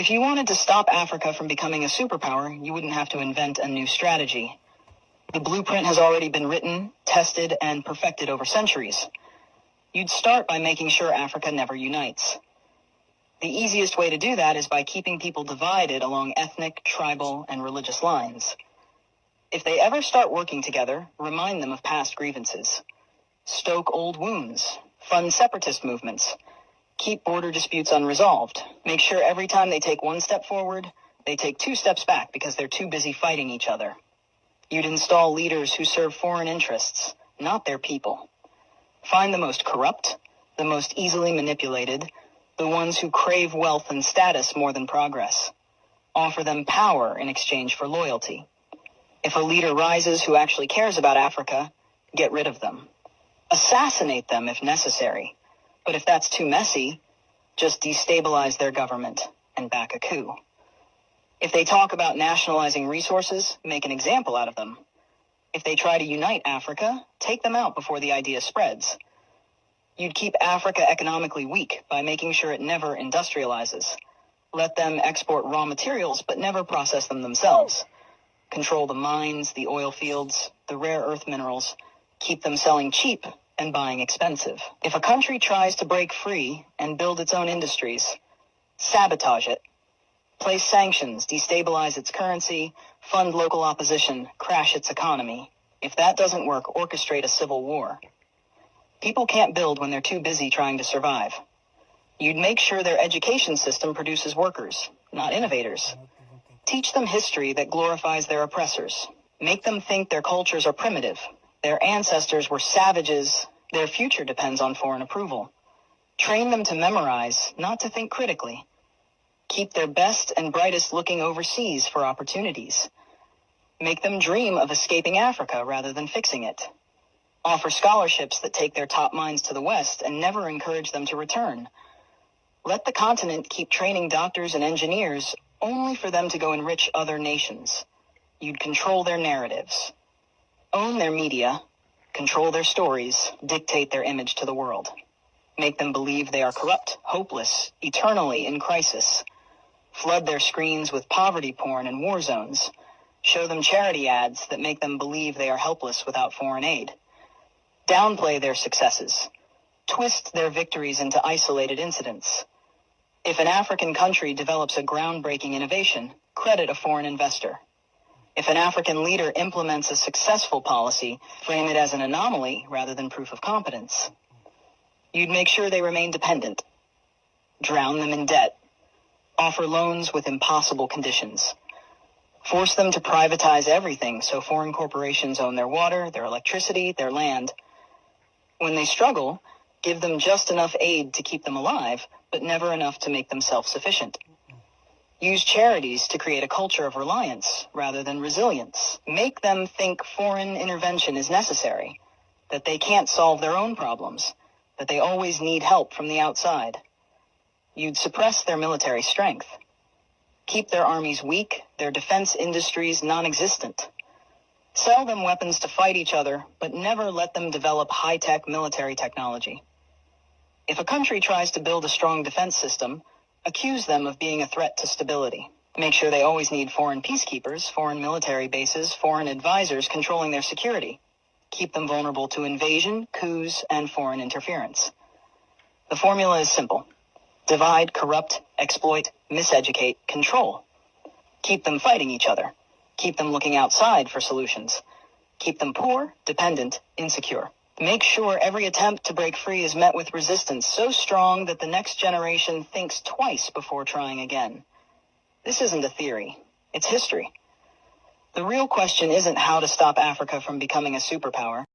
If you wanted to stop Africa from becoming a superpower, you wouldn't have to invent a new strategy. The blueprint has already been written, tested, and perfected over centuries. You'd start by making sure Africa never unites. The easiest way to do that is by keeping people divided along ethnic, tribal, and religious lines. If they ever start working together, remind them of past grievances. Stoke old wounds. Fund separatist movements. Keep border disputes unresolved. Make sure every time they take one step forward, they take 2 steps back because they're too busy fighting each other. You'd install leaders who serve foreign interests, not their people. Find the most corrupt, the most easily manipulated, the ones who crave wealth and status more than progress. Offer them power in exchange for loyalty. If a leader rises who actually cares about Africa, get rid of them. Assassinate them if necessary. But if that's too messy, just destabilize their government and back a coup. If they talk about nationalizing resources, make an example out of them. If they try to unite Africa, take them out before the idea spreads. You'd keep Africa economically weak by making sure it never industrializes. Let them export raw materials, but never process them themselves. Control the mines, the oil fields, the rare earth minerals. Keep them selling cheap and buying expensive. If a country tries to break free and build its own industries, sabotage it. Place sanctions, destabilize its currency, fund local opposition, crash its economy. If that doesn't work, orchestrate a civil war. People can't build when they're too busy trying to survive. You'd make sure their education system produces workers, not innovators. Teach them history that glorifies their oppressors. Make them think their cultures are primitive. Their ancestors were savages. Their future depends on foreign approval. Train them to memorize, not to think critically. Keep their best and brightest looking overseas for opportunities. Make them dream of escaping Africa rather than fixing it. Offer scholarships that take their top minds to the West and never encourage them to return. Let the continent keep training doctors and engineers only for them to go enrich other nations. You'd control their narratives. Own their media, control their stories, dictate their image to the world. Make them believe they are corrupt, hopeless, eternally in crisis. Flood their screens with poverty porn and war zones. Show them charity ads that make them believe they are helpless without foreign aid. Downplay their successes. Twist their victories into isolated incidents. If an African country develops a groundbreaking innovation, credit a foreign investor. If an African leader implements a successful policy, frame it as an anomaly rather than proof of competence. You'd make sure they remain dependent. Drown them in debt. Offer loans with impossible conditions. Force them to privatize everything so foreign corporations own their water, their electricity, their land. When they struggle, give them just enough aid to keep them alive, but never enough to make them self-sufficient. Use charities to create a culture of reliance rather than resilience. Make them think foreign intervention is necessary, that they can't solve their own problems, that they always need help from the outside. You'd suppress their military strength. Keep their armies weak, their defense industries non-existent. Sell them weapons to fight each other, but never let them develop high-tech military technology. If a country tries to build a strong defense system, accuse them of being a threat to stability. Make sure they always need foreign peacekeepers, foreign military bases, foreign advisors controlling their security. Keep them vulnerable to invasion, coups, and foreign interference. The formula is simple. Divide, corrupt, exploit, miseducate, control. Keep them fighting each other. Keep them looking outside for solutions. Keep them poor, dependent, insecure. Make sure every attempt to break free is met with resistance so strong that the next generation thinks twice before trying again. This isn't a theory. It's history. The real question isn't how to stop Africa from becoming a superpower.